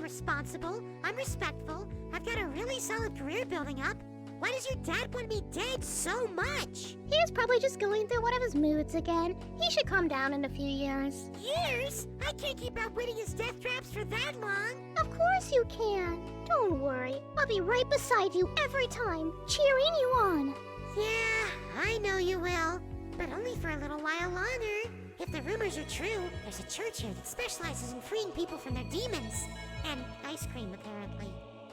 I'm responsible, I'm respectful, I've got a really solid career building up. Why does your dad want me dead so much? He's probably just going through one of his moods again. He should calm down in a few years. Years? I can't keep outwitting his death traps for that long. Of course you can. Don't worry. I'll be right beside you every time, cheering you on. Yeah, I know you will. But only for a little while longer. If the rumors are true, there's a church here that specializes in freeing people from their demons. And ice cream, apparently.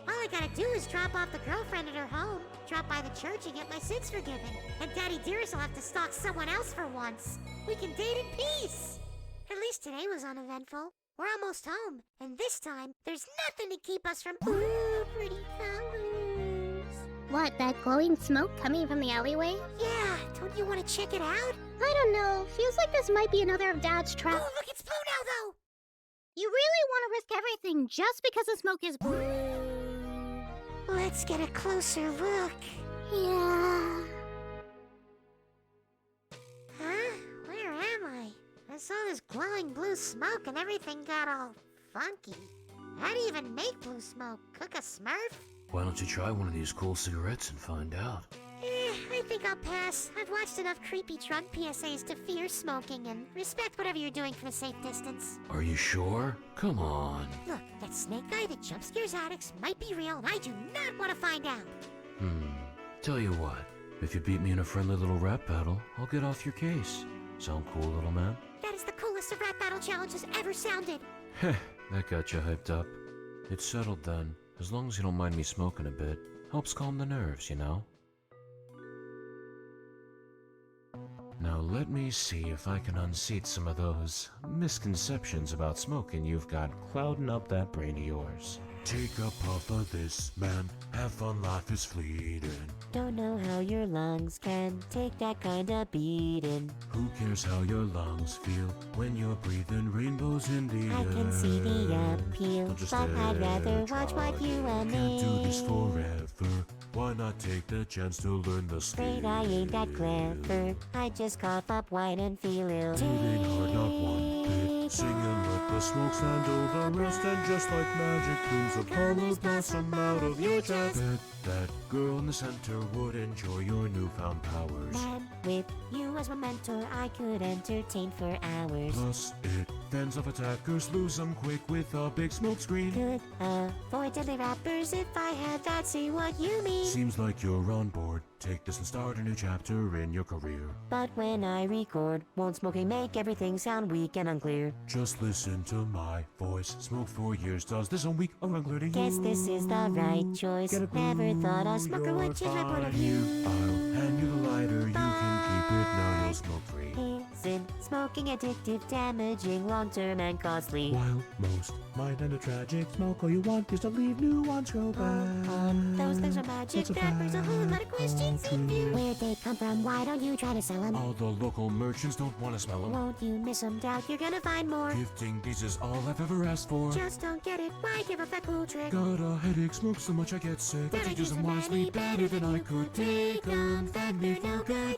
All I gotta do is drop off the girlfriend at her home, drop by the church and get my sins forgiven. And Daddy Dearest will have to stalk someone else for once. We can date in peace. At least today was uneventful. We're almost home, and this time, there's nothing to keep us from pretty colors. What, that glowing smoke coming from the alleyway? Yeah, don't you want to check it out? I don't know. Feels like this might be another of Dad's traps. Oh, look, it's blue now, though! You really want to risk everything just because the smoke is blue? Let's get a closer look. Yeah. Huh? Where am I? I saw this glowing blue smoke and everything got all funky. How do you even make blue smoke? Cook a Smurf? Why don't you try one of these cool cigarettes and find out? I think I'll pass. I've watched enough creepy drug PSAs to fear smoking and respect whatever you're doing for a safe distance. Are you sure? Come on. Look, that snake guy that jump scares addicts might be real and I do not want to find out. Tell you what, if you beat me in a friendly little rap battle, I'll get off your case. Sound cool, little man? That is the coolest of rap battle challenges ever sounded. Heh, that got you hyped up. It's settled then, as long as you don't mind me smoking a bit. Helps calm the nerves, you know? Now let me see if I can unseat some of those misconceptions about smoking you've got clouding up that brain of yours. Take a puff of this, man. Have fun, life is fleeting. Don't know how your lungs can take that kind of beating. Who cares how your lungs feel when you're breathing rainbows in the I air? can see the appeal, Don't just but I'd rather try. watch what you and Can't do this me. forever. Why not take the chance to learn the skill? Afraid I ain't that clever. I just cough up wine and feel ill. Breathing hard, not one bit. Singing, let the smoke handle the rest, and just like magic, plumes of color blossom out of your chest. Bet that girl in the center would enjoy your newfound powers. Man, with you as my mentor, I could entertain for hours. Plus, it fends off attackers, lose them quick with a big smoke screen. Could avoid deadly rappers if I had that. See what you mean? Seems like you're on board. Take this and start a new chapter in your career. But when I record, won't smoking make everything sound weak and unclear? Just listen to my voice. Smoke for years does this a week unclear to you. Guess this is the right choice. Get a Never thought a groove, smoker would change my point of you're view. fine. I'll hand you the lighter, you can keep it now, you'll smoke free. Isn't smoking addictive, damaging, long-term and costly? While most might end a tragic, smoke all you want is to leave new ones grow back. Those things are magic. It's a That brings a whole lot of questions fact, in view. Where'd they come from? Why don't you try to sell them? All the local merchants don't want to smell them. Won't you miss them? Doubt you're gonna find more. Gifting these is all I've ever asked for. Just don't get it. Why give up that cool trick? Got a headache, smoke so much I get sick. But you use them wisely better than I could take them. Then they're no good.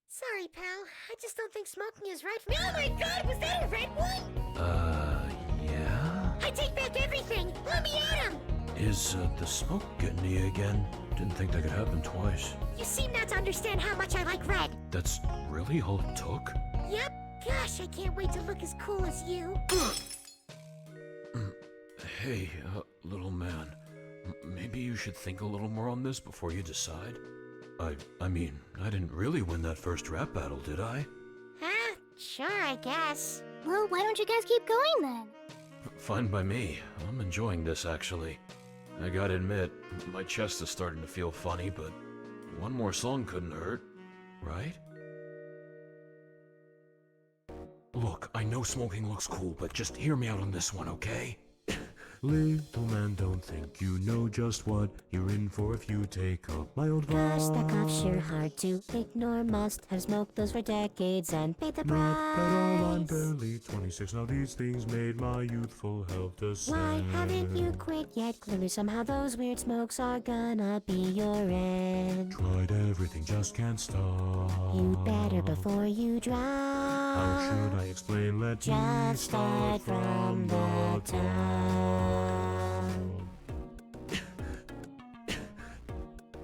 Sorry, pal. I just don't think smoking is right for me. Oh my god, was that a red one? Yeah? I take back everything. Let me at him. Is the smoke getting to you again? Didn't think that could happen twice. You seem not to understand how much I like red. That's really all it took? Yep. Gosh, I can't wait to look as cool as you. Hey, little man. Maybe you should think a little more on this before you decide. I mean, I didn't really win that first rap battle, did I? Huh? Sure, I guess. Well, why don't you guys keep going then? Fine by me. I'm enjoying this, actually. I gotta admit, my chest is starting to feel funny, but one more song couldn't hurt, right? Look, I know smoking looks cool, but just hear me out on this one, okay? Little man, don't think you know just what you're in for if you take up my old Gosh, that cough's vibe. sure hard to ignore. Must have smoked those for decades and paid the Not at all, I'm price. barely 26 now. These things made my youthful health descend. Why haven't you quit yet? Clearly somehow those weird smokes are gonna be your end. Tried everything, just can't stop. You'd better before you drop. How should I explain? Let me Just start from the top.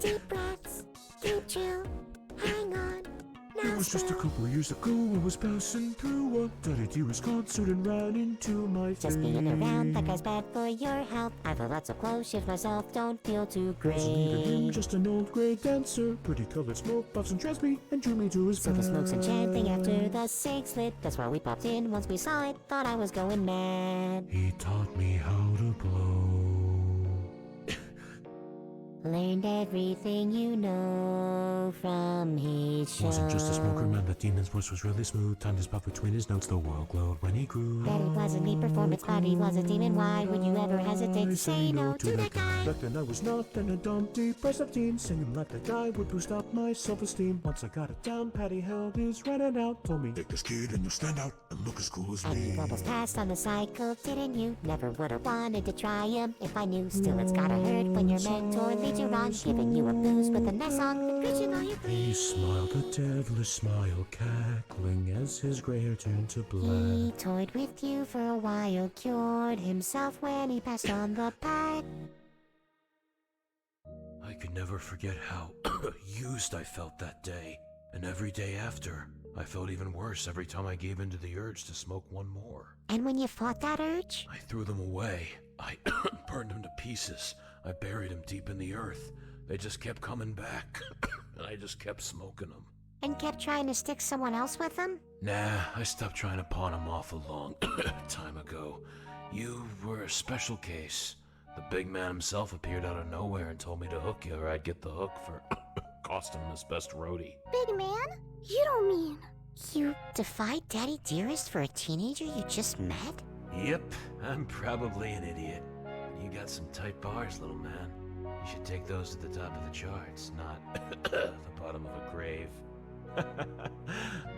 Deep breaths, deep chill, hang on. It Now was just a still. couple years ago. I was passing through a Daddy Dearest concert and ran into my Just being around that guy's bad for your health. I feel lots of close shift myself, don't feel too Wasn't even him, great. just an old grey dancer. Pretty colored smoke puffs and dressed me and drew me to his So bed. the smoke's enchanting after the six lit. That's why we popped in once we saw it. Thought I was going mad. He taught me how to blow. Learned everything you know from his show. Wasn't just a smoker man, the demon's voice was really smooth. Timed his puff between his notes, the world glowed when he grew. That it wasn't neat performance, but he was a demon. Why would you ever hesitate to say no to that guy? Back then I was not a dumb, depressed teen. Singing like that guy would boost up my self-esteem. Once I got it down, Patty held his right hand out. Told me, take this kid and you'll stand out and look as cool as And me. you almost passed on the cycle, didn't you? Never would've wanted to try him if I knew. Still, it's gotta hurt when your mentor leads you wrong, giving you a boost with a nice song. Preaching all your He smiled a devilish smile, cackling as his gray hair turned to black. He toyed with you for a while, cured himself when he passed on the pack. I could never forget how used I felt that day. And every day after, I felt even worse every time I gave in to the urge to smoke one more. And when you fought that urge, I threw them away. I burned them to pieces. I buried them deep in the earth. They just kept coming back. And I just kept smoking them. and kept trying to stick someone else with them? Nah, I stopped trying to pawn them off a long time ago. You were a special case. The big man himself appeared out of nowhere and told me to hook you or I'd get the hook for cost him his best roadie. Big man? You don't mean... You defied Daddy Dearest for a teenager you just met? Yep, I'm probably an idiot. You got some tight bars, little man. You should take those to the top of the charts, not the bottom of a grave.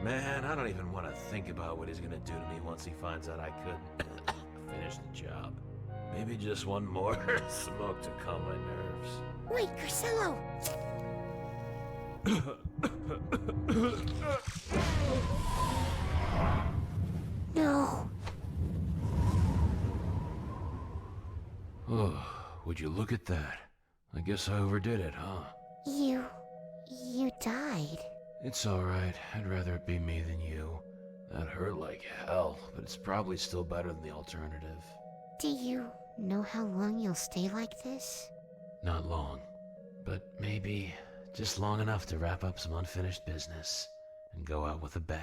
Man, I don't even want to think about what he's gonna do to me once he finds out I couldn't finish the job. Maybe just one more smoke to calm my nerves. Wait, Carcelo! No. Oh, would you look at that? I guess I overdid it, huh? You died. It's alright. I'd rather it be me than you. That hurt like hell, but it's probably still better than the alternative. Do you know how long you'll stay like this? Not long, but maybe just long enough to wrap up some unfinished business and go out with a bang.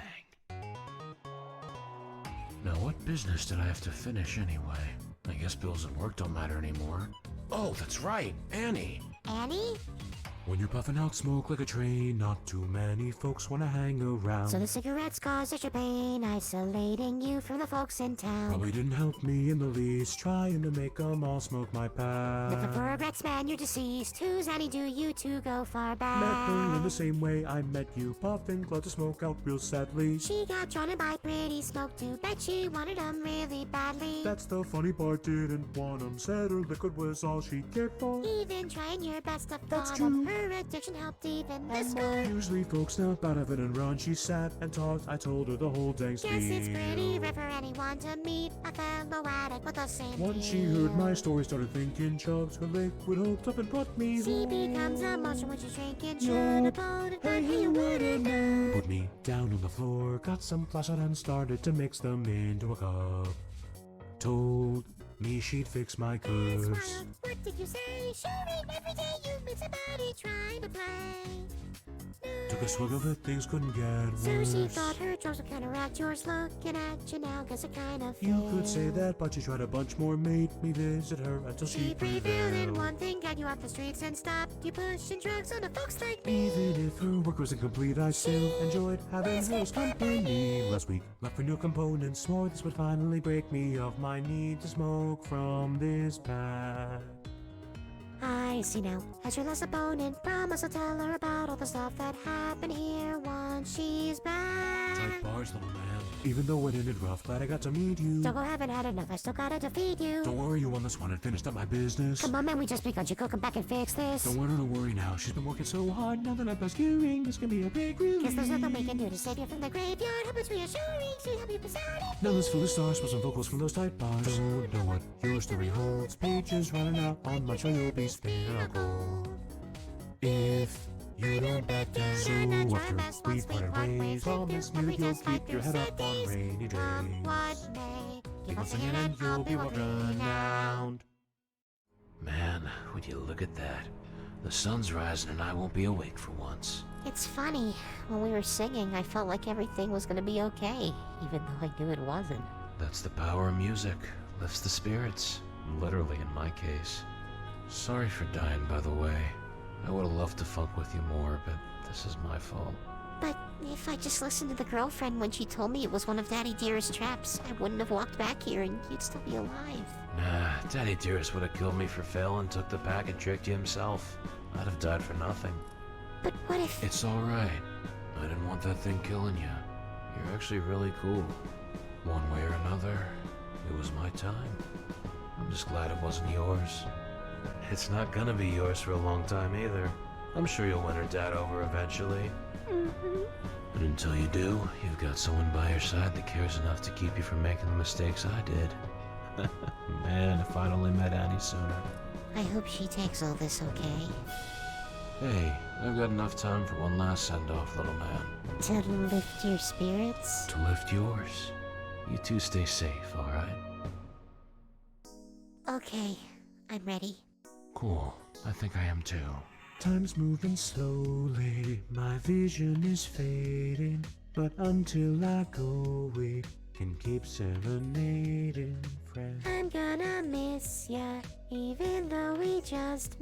Now, what business did I have to finish anyway? I guess bills and work don't matter anymore. Oh, that's right, Annie! Annie? When you're puffing out smoke like a train, not too many folks wanna hang around. So the cigarettes caused your pain, isolating you from the folks in town. Probably didn't help me in the least, trying to make 'em all smoke my Looking path. for regrets, man, you're deceased. Who's Annie, do you two go far back? Met her in the same way I met you, puffing cloud to smoke out real sadly. She got drawn in by pretty smoke, too bet she wanted 'em really badly. That's the funny part, didn't want 'em, said her liquid was all she cared for. Even trying your best to That's calm 'em, true. her addiction helped even this And more. usually folks snap out of it and run. She sat and talked, I told her the whole dang spiel. Guess it's pretty rare for anyone to meet a fellow addict with the same Once she heard my story, started thinking, chugs her liquid hoped up and brought me She home. becomes a monster when she's drinking. Yo, Should've told her, but hey, you wouldn't know. Put me down on the floor, got some flashlight and started to mix them into a cup. Told me she'd fix my curse. Smiled. What did you say? Shooting every day you meet somebody trying to play. Took a swig of it, things couldn't get So worse. she thought her drugs would counteract yours. Looking at you now, guess it kind of You could say that, but she tried a bunch more, made me visit her until she She prevailed in prevailed. one thing, got you off the streets and stopped you pushing drugs on the folks like me. Even if her work was incomplete, I still enjoyed having her as company. Last week, left for new components, swore this would finally break me of my need to smoke from this pack. I see now. As your last opponent, promise I'll tell her about all the stuff that happened here once. around, she's back. Tight bars, little man. Even though it ended rough, glad I got to meet you. Don't go, haven't had enough, I still gotta defeat you. Don't worry, you won this one and finished up my business. Come on, man, we just begun. You go come back and fix this. Don't want her to worry now. She's been working so hard. Now that I'm rescuing, this can be a big relief. Guess there's nothing we can do to save you from the graveyard. Hope it's reassuring, so help you beside it. Now let's fill the stars with some vocals from those tight bars. Don't know what your story holds. Pages running out on my trail, you'll be spinning. If you don't back down, so after we parted ways, promise me that you'll keep your head up on rainy days. Keep on singing and you'll be walking around. Man, would you look at that? The sun's rising and I won't be awake for once. It's funny. When we were singing, I felt like everything was gonna be okay, even though I knew it wasn't. That's the power of music. Lifts the spirits. Literally in my case. Sorry for dying, by the way. I would have loved to funk with you more, but this is my fault. But if I just listened to the girlfriend when she told me it was one of Daddy Dearest traps, I wouldn't have walked back here and you'd still be alive. Nah, Daddy Dearest would have killed me for failing, took the pack and tricked you himself. I'd have died for nothing. But what if... It's alright. I didn't want that thing killing you. You're actually really cool. One way or another, it was my time. I'm just glad it wasn't yours. It's not gonna be yours for a long time either. I'm sure you'll win her dad over eventually. But until you do, you've got someone by your side that cares enough to keep you from making the mistakes I did. Man, if I'd only met Annie sooner. I hope she takes all this okay. Hey, I've got enough time for one last send-off, little man. To lift your spirits? To lift yours. You two stay safe, alright? Okay, I'm ready. Cool. I think I am too. Time's moving slowly, my vision is fading. But until I go, we can keep serenading, friend. I'm gonna miss ya, even though we just